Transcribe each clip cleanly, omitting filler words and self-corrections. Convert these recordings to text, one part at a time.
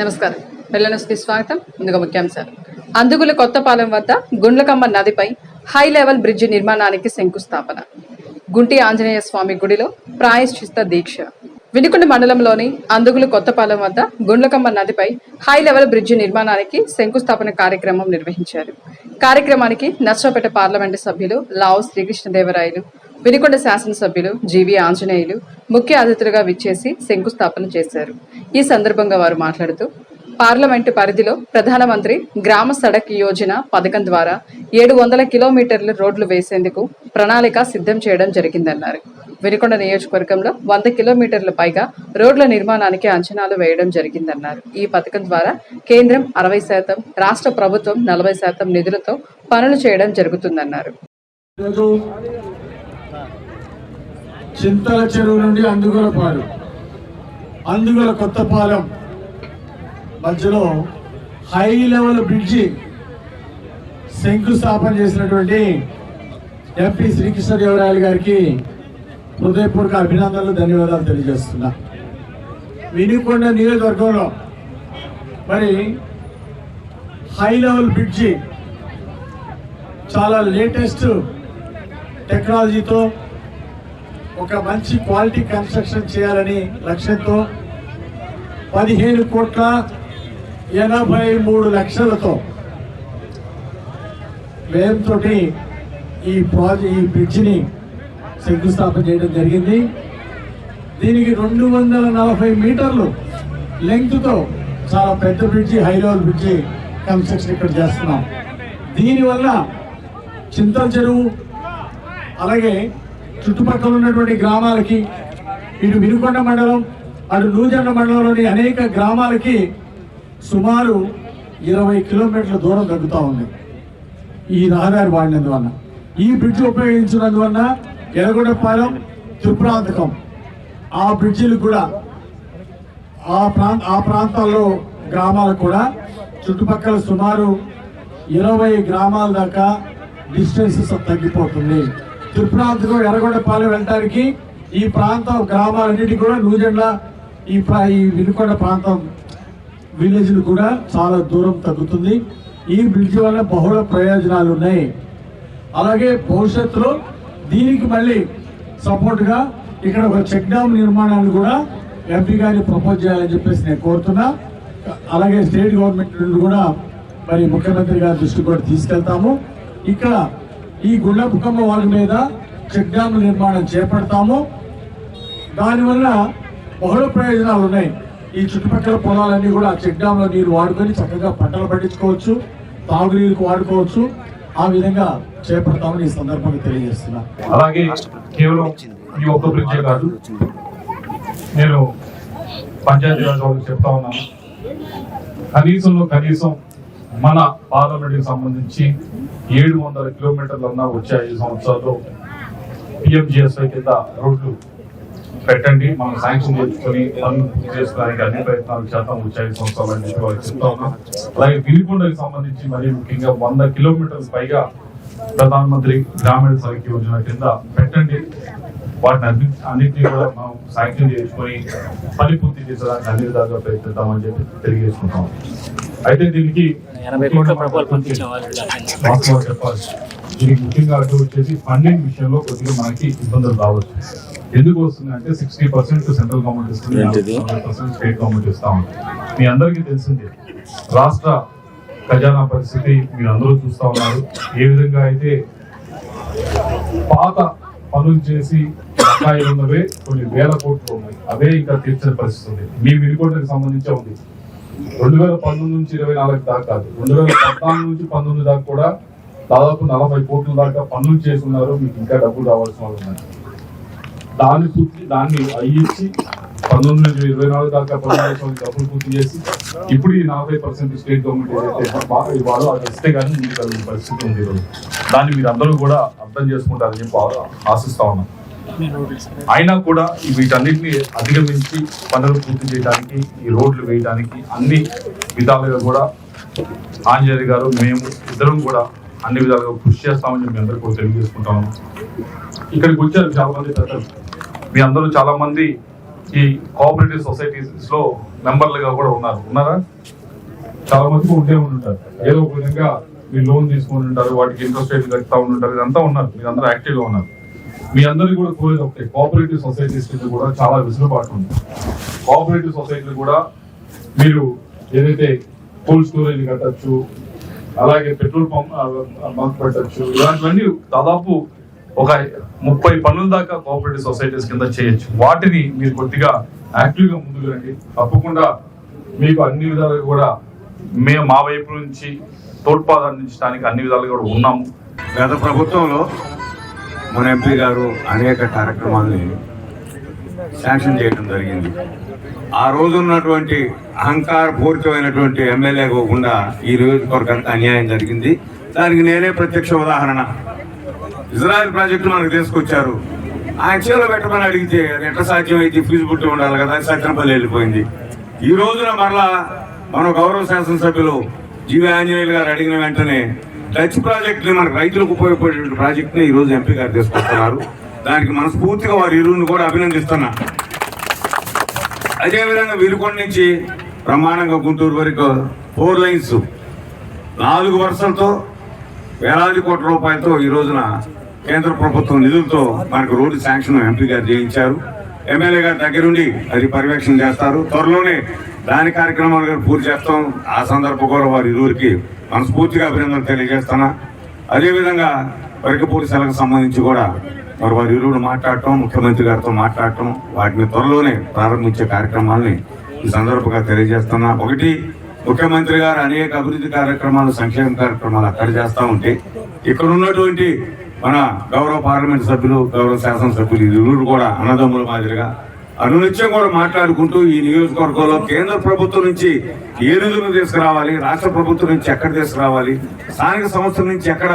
నమస్కారం. వెల్లనస్కి స్వాగతం. ముందుగా ముఖ్యాంశాలు. అందుగుల కొత్తపాలెం వద్ద గుండ్లకమ్మ నదిపై హై లెవెల్ బ్రిడ్జి నిర్మాణానికి శంకుస్థాపన. గుంటి ఆంజనేయ స్వామి గుడిలో ప్రాయశ్చిత్త దీక్ష. వినుకొండ మండలంలోని అందుగుల కొత్తపాలెం వద్ద గుండ్లకమ్మ నదిపై హై లెవెల్ బ్రిడ్జి నిర్మాణానికి శంకుస్థాపన కార్యక్రమం నిర్వహించారు. కార్యక్రమానికి నర్సాపేట పార్లమెంటు సభ్యులు లావు శ్రీకృష్ణదేవరాయలు, వినుకొండ శాసనసభ్యులు జీవి ఆంజనేయులు ముఖ్య అతిథులుగా విచ్చేసి శంకుస్థాపన చేశారు. ఈ సందర్భంగా వారు మాట్లాడుతూ, పార్లమెంటు పరిధిలో ప్రధానమంత్రి గ్రామ సడక్ యోజన పథకం ద్వారా 700 కిలోమీటర్ల రోడ్లు వేసేందుకు ప్రణాళిక సిద్ధం చేయడం జరిగిందన్నారు. వినుకొండ నియోజకవర్గంలో 100 కిలోమీటర్ల పైగా రోడ్ల నిర్మాణానికి అంచనాలు వేయడం జరిగిందన్నారు. ఈ పథకం ద్వారా కేంద్రం 60%, రాష్ట్ర ప్రభుత్వం 40% నిధులతో పనులు చేయడం జరుగుతుందన్నారు. చింతల చెరువు నుండి అందుగుల కొత్తపాలెం మధ్యలో హై లెవెల్ బ్రిడ్జి శంకుస్థాపన చేసినటువంటి ఎంపీ శ్రీకృష్ణదేవరాయలు గారికి హృదయపూర్వక అభినందనలు, ధన్యవాదాలు తెలియజేస్తున్నా. వినుకొండ నియోజకవర్గంలో మరి హై లెవెల్ బ్రిడ్జి చాలా లేటెస్ట్ టెక్నాలజీతో ఒక మంచి క్వాలిటీ కన్స్ట్రక్షన్ చేయాలని లక్ష్యంతో 15,83,00,000తో వ్యయంతో ఈ బ్రిడ్జిని శంకుస్థాపన చేయడం జరిగింది. దీనికి 240 మీటర్లు లెంగ్త్తో చాలా పెద్ద bridge, high level bridge construction ఇక్కడ చేస్తున్నాం. దీనివల్ల చింతల చెరువు అలాగే చుట్టుపక్కల ఉన్నటువంటి గ్రామాలకి, ఇటు వినుకొండ మండలం అటు నూజెండ్ల మండలంలోని అనేక గ్రామాలకి సుమారు 20 కిలోమీటర్ల దూరం తగ్గుతూ ఉంది ఈ రహదారి వాడినందువల్ల. ఈ బ్రిడ్జ్ ఉపయోగించినందువల్ల ఎర్రగొండపాలెం, త్రిపురాంతకం ఆ బ్రిడ్జిలు కూడా ఆ ప్రాంతాల్లో గ్రామాలకు కూడా చుట్టుపక్కల సుమారు 20 గ్రామాల దాకా డిస్టెన్సెస్ తగ్గిపోతుంది. త్రిపురాంతకం, ఎర్రగొండపాలెం వెళ్ళడానికి ఈ ప్రాంతం గ్రామాలన్నిటి కూడా నూజెండ్ల ఈ వినుకొండ ప్రాంతం విలేజ్లు కూడా చాలా దూరం తగ్గుతుంది. ఈ బ్రిడ్జి వల్ల బహుళ ప్రయోజనాలు ఉన్నాయి. అలాగే భవిష్యత్తులో దీనికి మళ్ళీ సపోర్ట్గా ఇక్కడ ఒక చెక్ డ్యామ్ నిర్మాణాన్ని కూడా ఎంపీ గారిని ప్రపోజ్ చేయాలని చెప్పేసి నేను కోరుతున్నా. అలాగే స్టేట్ గవర్నమెంట్ నుండి కూడా మరి ముఖ్యమంత్రి గారి దృష్టికి కూడా తీసుకెళ్తాము. ఇక్కడ ఈ గుండ్లకమ్మ వాగు మీద చెక్ డ్యామ్ నిర్మాణం చేపడతాము. దానివల్ల బహుళ ప్రయోజనాలు ఉన్నాయి. ఈ చుట్టుపక్కల పొలాలన్నీ కూడా చెక్ డ్యామ్లో నీరు వాడుకొని చక్కగా పంటలు పండించుకోవచ్చు, తాగునీరుకు వాడుకోవచ్చు. ఆ విధంగా చేపడతామని ఈ సందర్భంగా తెలియజేస్తున్నా. అలాగే కేవలం ఈ ఒక్క బ్రిడ్జే కాదు, నేను పంచాయతీరాజ్ వాళ్ళకి చెప్తా ఉన్నాను, కనీసం మన పార్లమెంట్కి సంబంధించి 700 కిలోమీటర్లన్నా వచ్చే 5 సంవత్సరాల్లో PMGSY కింద రోడ్లు పెట్టండి, మనం శాంక్షన్ చేసుకొని పనులు పూర్తి చేసుకోవడానికి అన్ని ప్రయత్నాలు చేద్దాం వచ్చే 5 సంవత్సరాలు అని చెప్పి వాళ్ళకి చెప్తా ఉన్నాం. అలాగే వినుకొండకి సంబంధించి మరి ముఖ్యంగా 100 కిలోమీటర్ల పైగా ప్రధానమంత్రి గ్రామీణ సడక్ యోజన కింద పెట్టండి, వాటిని అన్నింటినీ కూడా మనం శాంక్షన్ చేసుకొని పని పూర్తి చేసేదానికి అన్ని విధాలుగా ప్రయత్నిద్దామని చెప్పి తెలియజేసుకుంటాం. అయితే దీనికి చెప్పాలి, దీనికి ముఖ్యంగా అటు వచ్చేసి ఫండింగ్ విషయంలో కొద్దిగా మనకి ఇబ్బందులు రావచ్చు. ఎందుకు వస్తుందంటే 60% సెంట్రల్ గవర్నమెంట్ ఇస్తుంది, 40% స్టేట్ గవర్నమెంట్ ఇస్తా ఉంది. మీ అందరికీ తెలిసింది రాష్ట్ర ఖజానా పరిస్థితి మీరు అందరూ చూస్తా ఉన్నారు. ఏ విధంగా అయితే పాత పనులు చేసి బకాయిలు ఉన్నవే కొన్ని వేల కోట్లు ఉన్నాయి, అవే ఇంకా తీర్చిన పరిస్థితి ఉంది. మీ వినుకొండకి సంబంధించే ఉంది. 2019 నుంచి 24 దాకా కాదు, 2014 నుంచి 19 దాకా కూడా దాదాపు 40 కోట్ల దాకా పనులు చేస్తున్నారు. మీకు ఇంకా డబ్బులు రావాల్సిన వాళ్ళు ఉన్నాయి. దాన్ని అయ్యించి 19 నుంచి 24 దాకా పనులు డబ్బులు పూర్తి చేసి ఇప్పుడు ఈ 40% స్టేట్ గవర్నమెంట్ ఏదైతే ఇవ్వాలో అది ఇస్తే కానీ మీకు కలిగిన పరిస్థితి ఉంది. దాన్ని మీరు అందరూ కూడా అర్థం చేసుకుంటారని చెప్పి ఆశిస్తా ఉన్నాం. అయినా కూడా వీటన్నిటిని అధిగమించి పనులు పూర్తి చేయడానికి, ఈ రోడ్లు వేయడానికి అన్ని విధాలుగా కూడా ఆంజనేయ గారు, మేము ఇద్దరం కూడా అన్ని విధాలుగా కృషి చేస్తామని చెప్పి అందరూ కూడా తెలియజేసుకుంటాము. ఇక్కడికి వచ్చారు చాలా మంది పెద్దలు, మీ అందరూ చాలా మంది ఈ కోఆపరేటివ్ సొసైటీస్ లో మెంబర్లుగా కూడా ఉన్నారా? చాలా మంది ఉంటే ఉంటారు. ఏదో ఒక విధంగా మీరు లోన్ తీసుకుని ఉంటారు, వాటికి ఇంట్రెస్ట్ రేట్ కడతా ఉంటారు, ఇదంతా ఉన్నారు. మీరు అందరూ యాక్టివ్ గా ఉన్నారు. మీ అందరికీ కూడా కోరేది ఒకటి, కోఆపరేటివ్ సొసైటీస్ కింద కూడా చాలా వెసులుబాటు ఉంది. కోఆపరేటివ్ సొసైటీలు కూడా మీరు ఏదైతే కోల్డ్ స్టోరేజ్ కట్టచ్చు, అలాగే పెట్రోల్ బంక్ పెట్టచ్చు, ఇలాంటివన్నీ దాదాపు ఒక 30 పనుల దాకా కోఆపరేటివ్ సొసైటీస్ కింద చేయొచ్చు. వాటిని మీరు కొద్దిగా యాక్టివ్ గా ముందుకు రండి. తప్పకుండా మీకు అన్ని విధాలుగా కూడా మేము మా వైపు నుంచి తోడ్పాటు అందించడానికి అన్ని విధాలుగా కూడా ఉన్నాము. గత ప్రభుత్వంలో మన ఎంపీ గారు అనేక కార్యక్రమాల్ని శాంక్షన్ చేయడం జరిగింది. ఆ రోజు ఉన్నటువంటి అహంకారపూరితమైనటువంటి ఎమ్మెల్యే కాకుండా ఈ నియోజకవర్గానికి అన్యాయం జరిగింది. దానికి నేనే ప్రత్యక్ష ఉదాహరణ. ఇజ్రాయెల్ ప్రాజెక్టు మనకు తీసుకొచ్చారు. ఆయన చేలో పెట్టమని అడిగితే అది ఎట్లా సాధ్యమైతే ఫీజిబిలిటీ ఉండాలి కదా, సత్యనపల్లి వెళ్ళిపోయింది. ఈ రోజున మరలా మన గౌరవ శాసనసభ్యులు జీవి ఆంజనేయులు గారు అడిగిన వెంటనే డచ్ ప్రాజెక్టుని మనకు రైతులకు ఉపయోగపడే ప్రాజెక్టుని ఈ రోజు ఎంపీ గారు తీసుకొస్తున్నారు. దానికి మనస్ఫూర్తిగా వారి ఇరువుని కూడా అభినందిస్తున్నా. అదేవిధంగా వినుకొండ నుంచి బ్రహ్మాండంగా గుంటూరు వరకు 4 లైన్స్ 4 వరుసలతో వేలాది కోట్ల రూపాయలతో ఈ రోజున కేంద్ర ప్రభుత్వం నిధులతో మనకు రోడ్డు శాంక్షన్ ఎంపీ గారు చేయించారు. ఎమ్మెల్యే గారి దగ్గరుండి అది పర్యవేక్షణ చేస్తారు. త్వరలోనే దాని కార్యక్రమాలు పూర్తి చేస్తాం. ఆ సందర్భం కూడా వారి ఇరువురికి మనస్ఫూర్తిగా అభినందనలు తెలియజేస్తున్నా. అదేవిధంగా వరకపూడి సెలకు సంబంధించి కూడా వారి ఇరువురు మాట్లాడటం, ముఖ్యమంత్రి గారితో మాట్లాడటం, వాటిని త్వరలోనే ప్రారంభించే కార్యక్రమాలని ఈ సందర్భంగా తెలియజేస్తున్నా. ఒకటి, ముఖ్యమంత్రి గారు అనేక అభివృద్ధి కార్యక్రమాలు, సంక్షేమ కార్యక్రమాలు అక్కడ చేస్తూ ఉంటే ఇక్కడ ఉన్నటువంటి మన గౌరవ పార్లమెంట్ సభ్యులు, గౌరవ శాసనసభ్యులు ఇరువురు కూడా అన్నదమ్ముల మాదిరిగా అనునిత్యం కూడా మాట్లాడుకుంటూ ఈ నియోజకవర్గంలో కేంద్ర ప్రభుత్వం నుంచి ఏ నిధులు తీసుకురావాలి, రాష్ట్ర ప్రభుత్వం నుంచి ఎక్కడ తీసుకురావాలి, స్థానిక సంస్థల నుంచి ఎక్కడ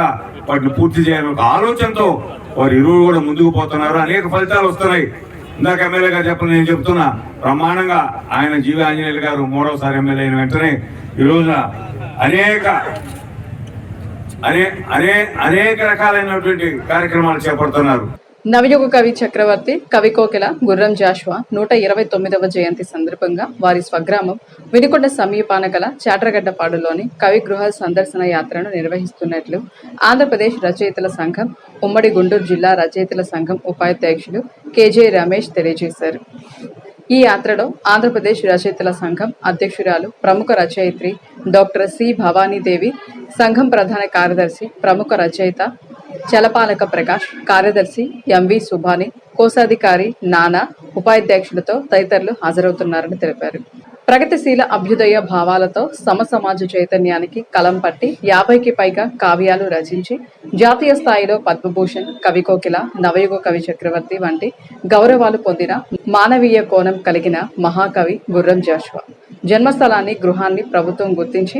వాటిని పూర్తి చేయాలి ఒక ఆలోచనతో వారు ఇరువురు కూడా ముందుకు పోతున్నారు. అనేక ఫలితాలు వస్తున్నాయి. ఇందాక ఎమ్మెల్యే గారు చెప్పని నేను చెప్తున్నా, బ్రహ్మాండంగా ఆయన జీవి ఆంజనేయులు గారు 3వసారి ఎమ్మెల్యే అయిన వెంటనే ఈ రోజున అనేక రకాలైనటువంటి కార్యక్రమాలు చేపడుతున్నారు. నవయుగ కవి చక్రవర్తి కవి కోకిల గుర్రం జాషువా 129వ జయంతి సందర్భంగా వారి స్వగ్రామం వినుకొండ సమీపాన గల చాట్రగడ్డపాడులోని కవి గృహ సందర్శన యాత్రను నిర్వహిస్తున్నట్లు ఆంధ్రప్రదేశ్ రచయితల సంఘం ఉమ్మడి గుంటూరు జిల్లా రచయితల సంఘం ఉపాధ్యక్షులు కేజే రమేష్ తెలియజేశారు. ఈ యాత్రలో ఆంధ్రప్రదేశ్ రచయితల సంఘం అధ్యక్షురాలు ప్రముఖ రచయిత్రి డాక్టర్ సి భవానీదేవి, సంఘం ప్రధాన కార్యదర్శి ప్రముఖ రచయిత చలపాలక ప్రకాష్, కార్యదర్శి ఎంవి సుభాని, కోశాధికారి నానా, ఉపాధ్యక్షులతో తదితరులు హాజరవుతున్నారని తెలిపారు. ప్రగతిశీల అభ్యుదయ భావాలతో సమాజ చైతన్యానికి కలం పట్టి 50కి పైగా కావ్యాలు రచించి జాతీయ స్థాయిలో పద్మభూషణ్, కవి కోకిల, నవయుగ కవి చక్రవర్తి వంటి గౌరవాలు పొందిన మానవీయ కోణం కలిగిన మహాకవి గుర్రం జాషువా జన్మస్థలాన్ని, గృహాన్ని ప్రభుత్వం గుర్తించి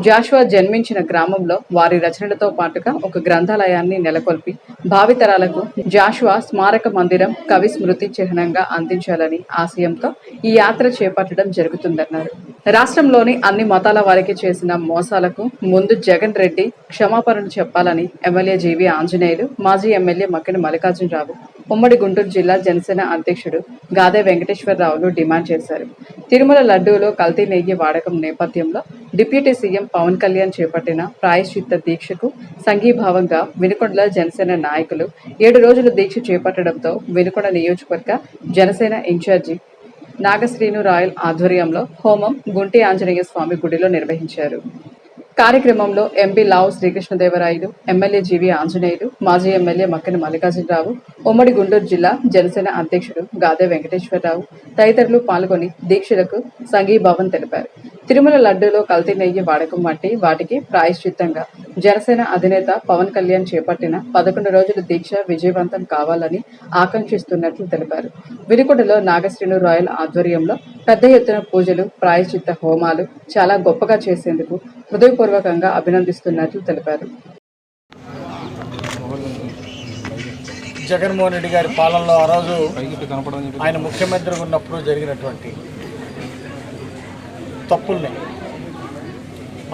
జాషువా జన్మించిన గ్రామంలో వారి రచనలతో పాటుగా ఒక గ్రంథాలయాన్ని నెలకొల్పి భావితరాలకు జాషువా స్మారక మందిరం, కవి స్మృతి చిహ్నంగా అందించాలని ఆశయంతో ఈ యాత్ర చేపట్టడం జరుగుతుందన్నారు. రాష్ట్రంలోని అన్ని మతాల వారికి చేసిన మోసాలకు ముందు జగన్ రెడ్డి క్షమాపణలు చెప్పాలని ఎమ్మెల్యే జీవి ఆంజనేయులు, మాజీ ఎమ్మెల్యే మక్కిన మల్లికార్జునరావు, ఉమ్మడి గుంటూరు జిల్లా జనసేన అధ్యక్షుడు గాదే వెంకటేశ్వరరావులు డిమాండ్ చేశారు. తిరుమల లడ్డూలో కల్తీ నెయ్యి వాడకం నేపథ్యంలో డిప్యూటీ సీఎం పవన్ కళ్యాణ్ చేపట్టిన ప్రాయశ్చిత్త దీక్షకు సంఘీభావంగా వినుకొండలో జనసేన నాయకులు 7 రోజుల దీక్ష చేపట్టడంతో వినుకొండ నియోజకవర్గ జనసేన ఇన్ఛార్జి నాగశ్రీను రాయల్ ఆధ్వర్యంలో హోమం గుంటి ఆంజనేయ స్వామి గుడిలో నిర్వహించారు. కార్యక్రమంలో ఎంపీ లావు శ్రీకృష్ణదేవరాయలు, ఎమ్మెల్యే జీవి ఆంజనేయులు, మాజీ ఎమ్మెల్యే మక్కిన మల్లికార్జునరావు, ఉమ్మడి గుంటూరు జిల్లా జనసేన అధ్యక్షుడు గాదే వెంకటేశ్వరరావు తదితరులు పాల్గొని దీక్షలకు సంఘీభావం తెలిపారు. తిరుమల లడ్డూలో కల్తీ నెయ్యి వాడకం వంటి వాటికి ప్రాయశ్చిత్తంగా జనసేన అధినేత పవన్ కళ్యాణ్ చేపట్టిన 11 రోజుల దీక్ష విజయవంతం కావాలని ఆకాంక్షిస్తున్నట్లు తెలిపారు. వినుకొండలో నాగశ్రీను రాయల్ ఆధ్వర్యంలో పెద్ద ఎత్తున పూజలు, ప్రాయశ్చిత్త హోమాలు చాలా గొప్పగా చేసేందుకు హృదయపూర్వకంగా అభినందిస్తున్నట్లు తెలిపారు. జగన్మోహన్ రెడ్డి గారి పాలనలో ఆ రోజు ఆయన ముఖ్యమంత్రిగా ఉన్నప్పుడు జరిగినటువంటి తప్పుల్ని,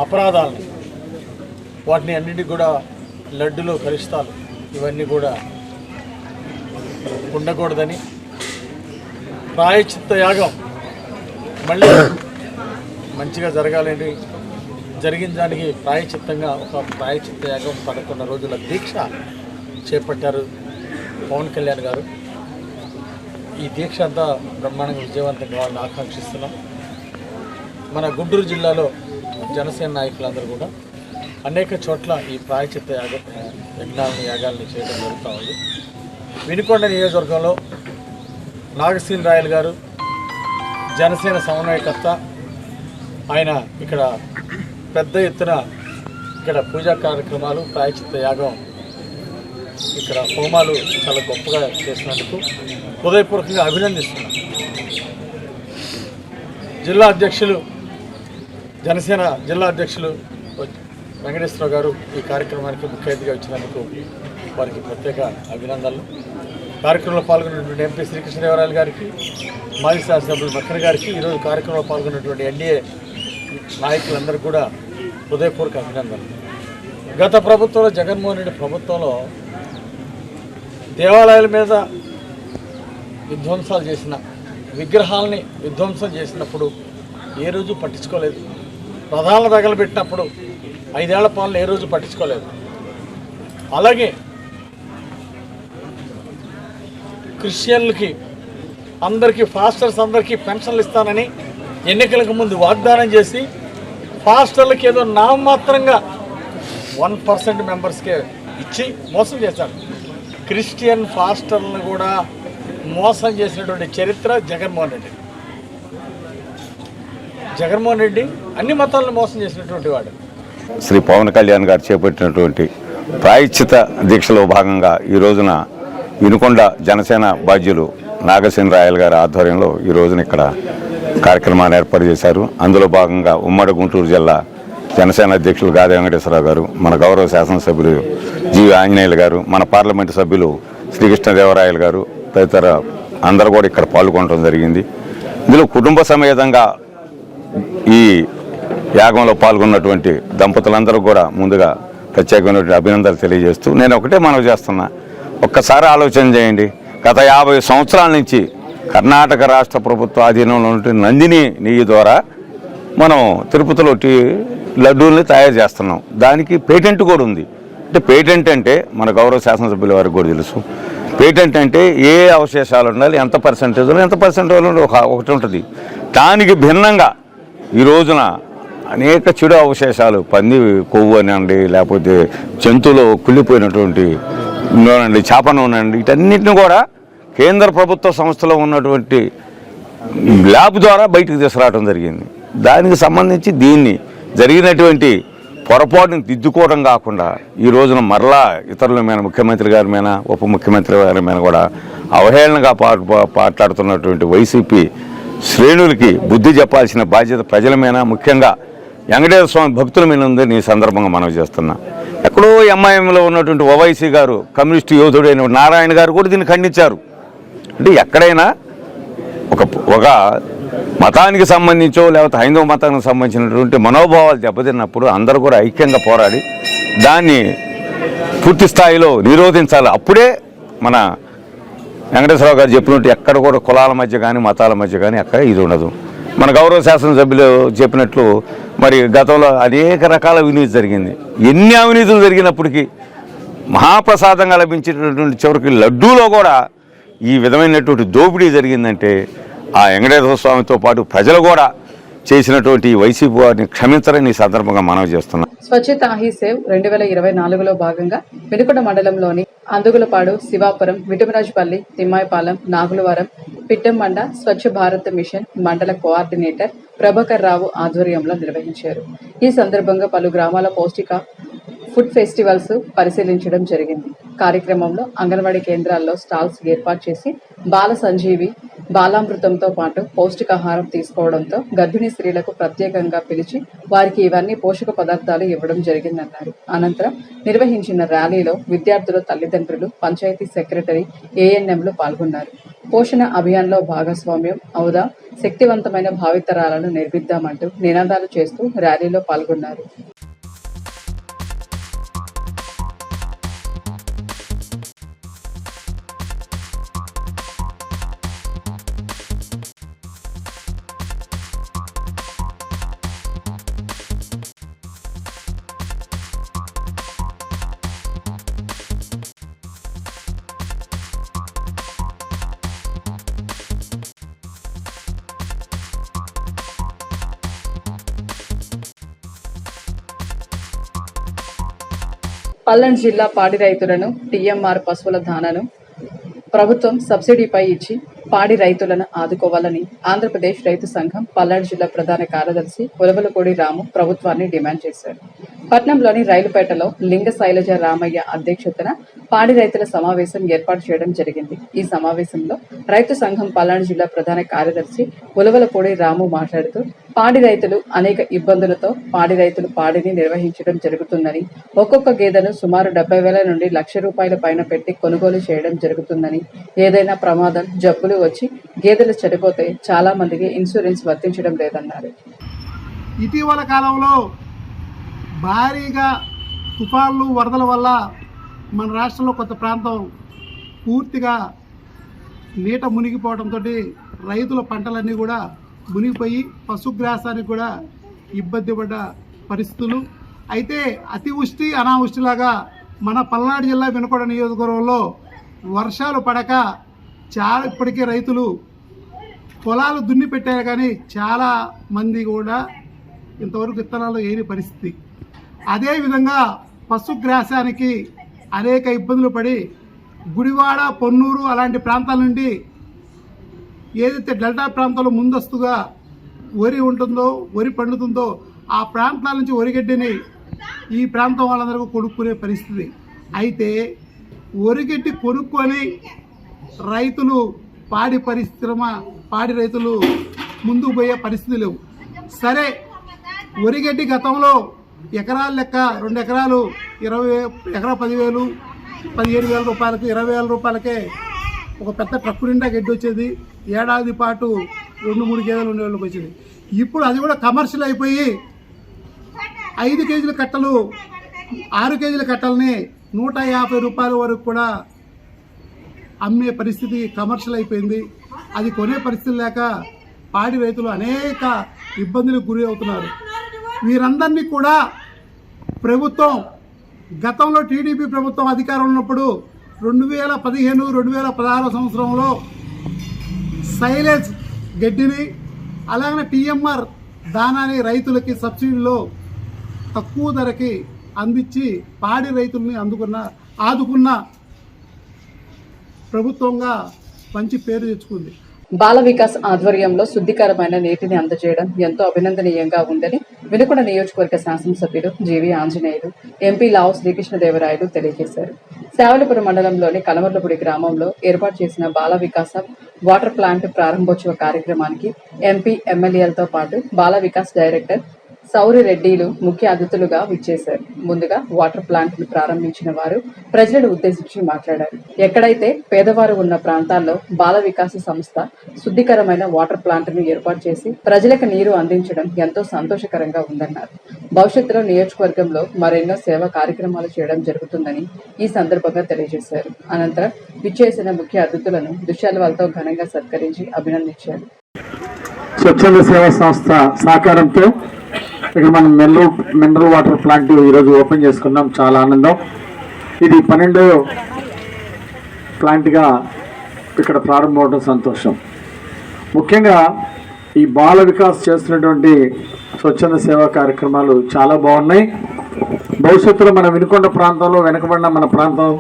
అపరాధాలని, వాటిని అన్నింటికి కూడా లడ్డులో కలుస్తాలు ఇవన్నీ కూడా ఉండకూడదని ప్రాయశ్చిత్త యాగం మళ్ళీ మంచిగా జరగాలని జరిగిన దానికి ప్రాయశ్చిత్తంగా ఒక ప్రాయశ్చిత్త యాగం 11 రోజుల దీక్ష చేపట్టారు పవన్ కళ్యాణ్ గారు. ఈ దీక్ష అంతా బ్రహ్మాండంగా విజయవంతం కావాలని ఆకాంక్షిస్తున్నాం. మన గుంటూరు జిల్లాలో జనసేన నాయకులందరూ కూడా అనేక చోట్ల ఈ ప్రాయశ్చిత్త యాగాల్ని చేయడం జరుగుతూ ఉంది. వినుకొండ నియోజకవర్గంలో నాగశ్రీన్ రాయల్ గారు జనసేన సమన్వయకర్త, ఆయన ఇక్కడ పెద్ద ఎత్తున ఇక్కడ పూజా కార్యక్రమాలు, ప్రాయశ్చిత్త యాగం, ఇక్కడ హోమాలు చాలా గొప్పగా చేసినందుకు హృదయపూర్వకంగా అభినందిస్తున్నాం. జిల్లా అధ్యక్షులు, జనసేన జిల్లా అధ్యక్షులు వెంకటేశ్వరరావు గారు ఈ కార్యక్రమానికి ముఖ్య అతిథిగా వచ్చినందుకు వారికి ప్రత్యేక అభినందనలు. కార్యక్రమంలో పాల్గొన్నటువంటి ఎంపీ శ్రీకృష్ణదేవరాయలు గారికి, మాజీ శాసనసభ్యులు మక్కన గారికి, ఈరోజు కార్యక్రమంలో పాల్గొన్నటువంటి ఎన్డీఏ నాయకులందరికీ కూడా హృదయపూర్వక అభినందనలు. గత ప్రభుత్వంలో, జగన్మోహన్ రెడ్డి ప్రభుత్వంలో దేవాలయాల మీద విధ్వంసాలు చేసిన, విగ్రహాలని విధ్వంసం చేసినప్పుడు ఏ రోజు పట్టించుకోలేదు. ప్రధాన తగలబెట్టినప్పుడు 5 ఏళ్ల పాలన ఏ రోజు పట్టించుకోలేదు. అలాగే క్రిస్టియన్లకి అందరికీ, పాస్టర్స్ అందరికీ పెన్షన్లు ఇస్తానని ఎన్నికలకు ముందు వాగ్దానం చేసి పాస్టర్లకి ఏదో నామమాత్రంగా 1% మెంబర్స్కే ఇచ్చి మోసం చేశాడు. క్రిస్టియన్ పాస్టర్లను కూడా మోసం చేసినటువంటి చరిత్ర జగన్మోహన్ రెడ్డి. జగన్మోహన్ రెడ్డి అన్ని మతాలను మోసం చేసినటువంటి వాడు. శ్రీ పవన్ కళ్యాణ్ గారు చేపట్టినటువంటి ప్రాయశ్చిత దీక్షలో భాగంగా ఈ రోజున వినుకొండ జనసేన బాధ్యులు నాగశ్రీన్ రాయల్ గారి ఆధ్వర్యంలో ఈ రోజున ఇక్కడ కార్యక్రమాన్ని ఏర్పాటు చేశారు. అందులో భాగంగా ఉమ్మడి గుంటూరు జిల్లా జనసేన అధ్యక్షులు గాది వెంకటేశ్వరరావు గారు, మన గౌరవ శాసనసభ్యులు జీవి ఆంజనేయులు గారు, మన పార్లమెంటు సభ్యులు శ్రీకృష్ణదేవరాయలు గారు తదితర అందరూ కూడా ఇక్కడ పాల్గొనడం జరిగింది. ఇందులో కుటుంబ సమేతంగా ఈ యాగంలో పాల్గొన్నటువంటి దంపతులందరూ కూడా ముందుగా ప్రత్యేకమైనటువంటి అభినందనలు తెలియజేస్తూ నేను ఒకటే మనవి చేస్తున్నా, ఒక్కసారి ఆలోచన చేయండి. గత 50 సంవత్సరాల నుంచి కర్ణాటక రాష్ట్ర ప్రభుత్వ ఆధీనంలో ఉన్న నందిని నెయ్యి ద్వారా మనం తిరుపతిలో లడ్డూల్ని తయారు చేస్తున్నాం. దానికి పేటెంట్ కూడా ఉంది. అంటే పేటెంట్ అంటే మన గౌరవ శాసనసభ్యుల వారికి కూడా తెలుసు. పేటెంట్ అంటే ఏ అవశేషాలు ఉండాలి, ఎంత పర్సెంటేజ్ ఒకటి ఉంటుంది. దానికి భిన్నంగా ఈ రోజున అనేక చెడు అవశేషాలు, పంది కొవ్వు అనండి, లేకపోతే జంతువులు కుళ్ళిపోయినటువంటి నూనె, చేప నూనె అండి, వీటన్నిటిని కూడా కేంద్ర ప్రభుత్వ సంస్థలో ఉన్నటువంటి ల్యాబ్ ద్వారా బయటకు తీసుకురావడం జరిగింది. దానికి సంబంధించి దీన్ని జరిగినటువంటి పొరపాటుని దిద్దుకోవడం కాకుండా ఈ రోజున మరలా ఇతరుల మీద, ముఖ్యమంత్రి గారి మీద, ఉప ముఖ్యమంత్రి గారి మీద కూడా అవహేళనగా మాట్లాడుతున్నటువంటి వైసీపీ శ్రేణులకి బుద్ధి చెప్పాల్సిన బాధ్యత ప్రజల మీద, ముఖ్యంగా వెంకటేశ్వర స్వామి భక్తుల మీద ఉందని ఈ సందర్భంగా మనవి చేస్తున్నా. ఎక్కడో ఎంఐఎంలో ఉన్నటువంటి ఓవైసీ గారు, కమ్యూనిస్టు యోధుడైన నారాయణ గారు కూడా దీన్ని ఖండించారు. అంటే ఎక్కడైనా ఒక మతానికి సంబంధించో లేకపోతే హైందవ మతానికి సంబంధించినటువంటి మనోభావాలు దెబ్బతిన్నప్పుడు అందరూ కూడా ఐక్యంగా పోరాడి దాన్ని పూర్తి స్థాయిలో నిరోధించాలి. అప్పుడే మన వెంకటేశ్వరరావు గారు చెప్పినట్టు ఎక్కడ కూడా కులాల మధ్య కానీ మతాల మధ్య కానీ ఎక్కడ ఇది ఉండదు. మన గౌరవ శాసనసభ్యులు చెప్పినట్లు మరి గతంలో అనేక రకాల అవినీతి జరిగింది. ఎన్ని అవినీతులు జరిగినప్పటికీ మహాప్రసాదంగా లభించేటటువంటి చివరికి లడ్డూలో కూడా ఈ విధమైనటువంటి దోపిడీ జరిగిందంటే ఆ వెంకటేశ్వర స్వామితో పాటు ప్రజలు కూడా చేసినటువంటి వైసీపీ వారిని క్షమించరని ఈ సందర్భంగా మనవి చేస్తున్నాం. స్వచ్ఛతా హీ సేవ్ 2024లో భాగంగా వినుకొండ మండలంలోని అందుగులపాడు, శివాపురం, విటుమరాజుపల్లి, తిమ్మాయిపాలెం, నాగులవరం, పిట్టంమండ స్వచ్ఛ భారత్ మిషన్ మండల కోఆర్డినేటర్ ప్రభాకర్ రావు ఆధ్వర్యంలో నిర్వహించారు. ఈ సందర్భంగా పలు గ్రామాల పౌష్టిక ఫుడ్ ఫెస్టివల్స్ పరిశీలించడం జరిగింది. కార్యక్రమంలో అంగన్వాడీ కేంద్రాల్లో స్టాల్స్ ఏర్పాటు చేసి బాల సంజీవి, బాలామృతంతో పాటు పౌష్టికాహారం తీసుకోవడంతో గర్భిణీ స్త్రీలకు ప్రత్యేకంగా పిలిచి వారికి ఇవన్నీ పోషక పదార్థాలు ఇవ్వడం జరిగిందన్నారు. అనంతరం నిర్వహించిన ర్యాలీలో విద్యార్థుల తల్లిదండ్రులు, పంచాయతీ సెక్రటరీ, ఏఎన్ఎంలు పాల్గొన్నారు. పోషణ అభియాన్లో భాగస్వామ్యం అవుదాం, శక్తివంతమైన భావితరాలను నిర్మిద్దామంటూ నినాదాలు చేస్తూ ర్యాలీలో పాల్గొన్నారు. పల్నాడు జిల్లా పాడి రైతులను టీఎంఆర్ పశువుల దానాను ప్రభుత్వం సబ్సిడీపై ఇచ్చి పాడి రైతులను ఆదుకోవాలని ఆంధ్రప్రదేశ్ రైతు సంఘం పల్నాడు జిల్లా ప్రధాన కార్యదర్శి ఉలవలపూడి రాము ప్రభుత్వాన్ని డిమాండ్ చేశారు. పట్నంలోని రైలుపేటలో లింగ శైలజ రామయ్య అధ్యక్షతన పాడి రైతుల సమావేశం ఏర్పాటు చేయడం జరిగింది. ఈ సమావేశంలో రైతు సంఘం పల్నాడు జిల్లా ప్రధాన కార్యదర్శి ఉలవలపూడి రాము మాట్లాడుతూ పాడి రైతులు అనేక ఇబ్బందులతో పాడి రైతులు పాడిని నిర్వహించడం జరుగుతుందని, ఒక్కొక్క గేదెను సుమారు 70,000 నుండి ₹1,00,000 పైన పెట్టి కొనుగోలు చేయడం జరుగుతుందని, ఏదైనా ప్రమాదం జబ్బులు వచ్చి గేదెలు చనిపోతే చాలా మందికి ఇన్సూరెన్స్ వర్తించడం లేదన్నారు. ఇటీవల కాలంలో భారీగా తుఫాన్లు వరదల వల్ల మన రాష్ట్రంలో కొంత ప్రాంతం పూర్తిగా నీట మునిగిపోవడంతో రైతుల పంటలన్నీ కూడా మునిగిపోయి పశుగ్రాసానికి కూడా ఇబ్బంది పడ్డ పరిస్థితులు. అయితే అతివృష్టి అనావృష్టిలాగా మన పల్నాడు జిల్లా వినుకొండ నియోజకవర్గంలో వర్షాలు పడక చాలా ఇప్పటికే రైతులు పొలాలు దున్ని పెట్టారు, కానీ చాలా మంది కూడా ఇంతవరకు విత్తనాలు వేయని పరిస్థితి. అదేవిధంగా పశుగ్రాసానికి అనేక ఇబ్బందులు పడి గుడివాడ, పొన్నూరు అలాంటి ప్రాంతాల నుండి ఏదైతే డెల్టా ప్రాంతంలో ముందస్తుగా వరి ఉంటుందో, వరి పండుతుందో ఆ ప్రాంతాల నుంచి వరిగడ్డిని ఈ ప్రాంతం వాళ్ళందరికీ కొనుక్కునే పరిస్థితి. అయితే వరిగడ్డి కొనుక్కొని రైతులు పాడి రైతులు ముందుకు పోయే పరిస్థితి లేవు. సరే, వరిగడ్డి గతంలో ఎకరాల లెక్క 2 ఎకరాలు 10,000, 15,000 రూపాయలకి, 20,000 రూపాయలకే ఒక పెద్ద ట్రక్కు నిండా గడ్డి వచ్చేది. ఏడాది పాటు 2-3 గేదెలు ఉండేవాళ్ళకి వచ్చేది. ఇప్పుడు అది కూడా కమర్షియల్ అయిపోయి 5 కేజీల కట్టలు, 6 కేజీల కట్టల్ని 150 రూపాయల వరకు కూడా అమ్మే పరిస్థితి కమర్షియల్ అయిపోయింది. అది కొనే పరిస్థితి లేక పాడి రైతులు అనేక ఇబ్బందులకు గురి అవుతున్నారు. వీరందరినీ కూడా ప్రభుత్వం గతంలో టీడీపీ ప్రభుత్వం అధికారం ఉన్నప్పుడు 2015, 2016 సంవత్సరంలో సైలేజ్ గడ్డిని అలాగే టీఎంఆర్ దానాన్ని రైతులకి సబ్సిడీలో తక్కువ ధరకి అందించి పాడి రైతుల్ని ఆదుకున్న ప్రభుత్వంగా మంచి పేరు తెచ్చుకుంది. బాల వికాస్ ఆధ్వర్యంలో శుద్ధికరమైన నీటిని అందజేయడం ఎంతో అభినందనీయంగా ఉందని వినుకొండ నియోజకవర్గ శాసనసభ్యులు జీవి ఆంజనేయులు, ఎంపీ లావు శ్రీకృష్ణదేవరాయలు తెలియజేశారు. శావలపురం మండలంలోని కలమర్లపూడి గ్రామంలో ఏర్పాటు చేసిన బాల వికాస వాటర్ ప్లాంట్ ప్రారంభోత్సవ కార్యక్రమానికి ఎంపీ, ఎమ్మెల్యేలతో పాటు బాల వికాస్ డైరెక్టర్ సౌరి రెడ్డిలు ముఖ్య అతిథులుగా విచ్చేశారు. ముందుగా వాటర్ ప్లాంట్ ను ప్రారంభించిన వారు ప్రజలను ఉద్దేశించి మాట్లాడారు. ఎక్కడైతే పేదవారు ఉన్న ప్రాంతాల్లో బాల వికాస సంస్థ శుద్ధికరమైన వాటర్ ప్లాంట్ ను ఏర్పాటు చేసి ప్రజలకు నీరు అందించడం ఎంతో సంతోషకరంగా ఉందన్నారు. భవిష్యత్తులో నియోజకవర్గంలో మరెన్నో సేవా కార్యక్రమాలు చేయడం జరుగుతుందని ఈ సందర్భంగా తెలియజేశారు. అనంతరం విచ్చేసిన ముఖ్య అతిథులను దుశ్శాలువాలతో ఘనంగా సత్కరించి అభినందించారు. స్వచ్ఛంద సేవా సంస్థ సహకారంతో ఇక్కడ మనం మినరల్ వాటర్ ప్లాంట్ ఈరోజు ఓపెన్ చేసుకున్నాం. చాలా ఆనందం. ఇది 12వ ప్లాంట్గా ఇక్కడ ప్రారంభమవడం సంతోషం. ముఖ్యంగా ఈ బాల వికాస్ చేస్తున్నటువంటి స్వచ్ఛంద సేవా కార్యక్రమాలు చాలా బాగున్నాయి. భవిష్యత్తులో మన వినుకొండ ప్రాంతంలో వెనుకబడిన మన ప్రాంతం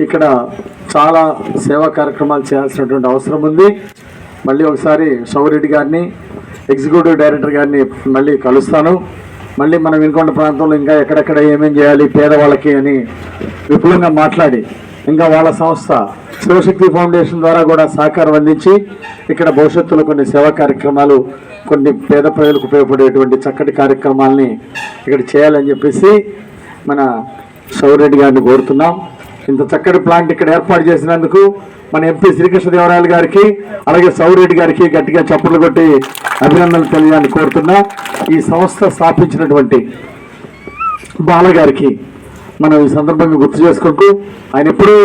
ఇక్కడ చాలా సేవా కార్యక్రమాలు చేయాల్సినటువంటి అవసరం ఉంది. మళ్ళీ ఒకసారి సౌరెడ్డి గారిని, ఎగ్జిక్యూటివ్ డైరెక్టర్ గారిని మళ్ళీ కలుస్తాను. మళ్ళీ మన వినుకొండ ప్రాంతంలో ఇంకా ఎక్కడెక్కడ ఏమేమి చేయాలి పేదవాళ్ళకి అని విపులంగా మాట్లాడి, ఇంకా వాళ్ళ సంస్థ శివశక్తి ఫౌండేషన్ ద్వారా కూడా సహకారం అందించి ఇక్కడ భవిష్యత్తులో కొన్ని సేవా కార్యక్రమాలు, కొన్ని పేద ప్రజలకు ఉపయోగపడేటువంటి చక్కటి కార్యక్రమాలని ఇక్కడ చేయాలని చెప్పేసి మన సౌరెడ్డి గారిని కోరుతున్నాం. ఇంత చక్కటి ప్లాంట్ ఇక్కడ ఏర్పాటు చేసినందుకు మన ఎంపీ శ్రీకృష్ణదేవరాయలు గారికి, అలాగే సౌరెడ్డి గారికి గట్టిగా చప్పట్లు కొట్టి అభినందనలు తెలియాలని కోరుతున్నా. ఈ సంస్థ స్థాపించినటువంటి బాలగారికి మనం ఈ సందర్భంగా గుర్తు చేసుకుంటూ, ఆయన ఎప్పుడూ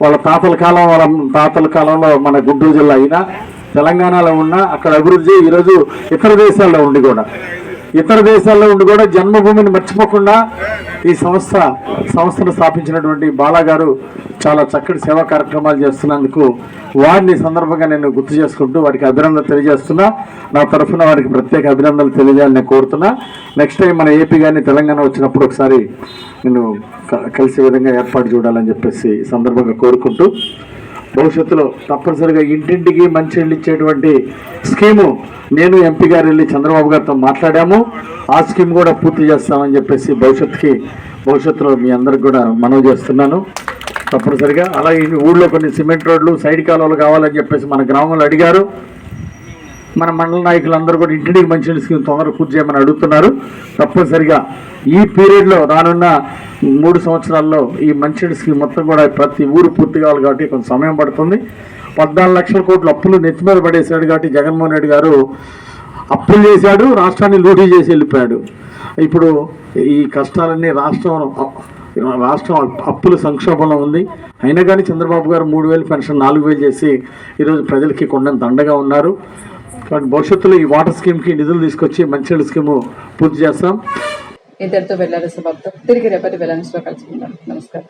వాళ్ళ తాతల కాలంలో మన గుంటూరు జిల్లా అయినా తెలంగాణలో ఉన్నా అక్కడ అభివృద్ధి ఈరోజు ఇతర దేశాల్లో ఉండి కూడా ఇతర దేశాల్లో ఉండి కూడా జన్మభూమిని మర్చిపోకుండా ఈ సంస్థను స్థాపించినటువంటి బాలా గారు చాలా చక్కటి సేవా కార్యక్రమాలు చేస్తున్నందుకు వారిని సందర్భంగా నేను గుర్తు చేసుకుంటూ వారికి అభినందనలు తెలియజేస్తున్నా. నా తరఫున వారికి ప్రత్యేక అభినందనలు తెలియజేయాలని నేను కోరుతున్నా. నెక్స్ట్ టైం మన ఏపీ కానీ తెలంగాణ వచ్చినప్పుడు ఒకసారి నేను కలిసే విధంగా ఏర్పాటు చూడాలని చెప్పేసి ఈ సందర్భంగా కోరుకుంటూ, భవిష్యత్తులో తప్పనిసరిగా ఇంటింటికి మంచినీళ్ళు ఇచ్చేటువంటి స్కీము నేను ఎంపీ గారు వెళ్ళి చంద్రబాబు గారితో మాట్లాడాము. ఆ స్కీమ్ కూడా పూర్తి చేస్తామని చెప్పేసి భవిష్యత్తులో మీ అందరికి కూడా మనవి చేస్తున్నాను. తప్పనిసరిగా అలాగే ఊళ్ళో కొన్ని సిమెంట్ రోడ్లు, సైడ్ కాలువలు కావాలని చెప్పేసి మన గ్రామంలో అడిగారు. మన మండల నాయకులందరూ కూడా ఇంటింటికి మంచినీళ్ళ స్కీమ్ తొందరగా పూర్తి చేయమని అడుగుతున్నారు. తప్పనిసరిగా ఈ పీరియడ్లో రానున్న 3 సంవత్సరాల్లో ఈ మంచినీళ్ళ స్కీమ్ మొత్తం కూడా ప్రతి ఊరు పూర్తి కావాలి కాబట్టి కొంత సమయం పడుతుంది. 14 లక్షల కోట్ల అప్పులు నెత్తి మీద పడేశాడు కాబట్టి జగన్మోహన్ రెడ్డి గారు అప్పులు చేశాడు, రాష్ట్రాన్ని లూటీ చేసి వెళ్ళిపోయాడు. ఇప్పుడు ఈ కష్టాలన్నీ రాష్ట్రం అప్పుల సంక్షోభంలో ఉంది. అయినా కానీ చంద్రబాబు గారు 3,000 పెన్షన్ 4,000 చేసి ఈరోజు ప్రజలకి కొండంత అండగా ఉన్నారు. కాబట్టి భవిష్యత్తులో ఈ వాటర్ స్కీమ్కి నిధులు తీసుకొచ్చి మంచినీళ్ళ స్కీము పూర్తి చేస్తాం. ఇంతటితో వెళ్ళాలి సభతో తిరిగి రేపటి వెల్లెన్స్లో కలుసుకుందాం. నమస్కారం.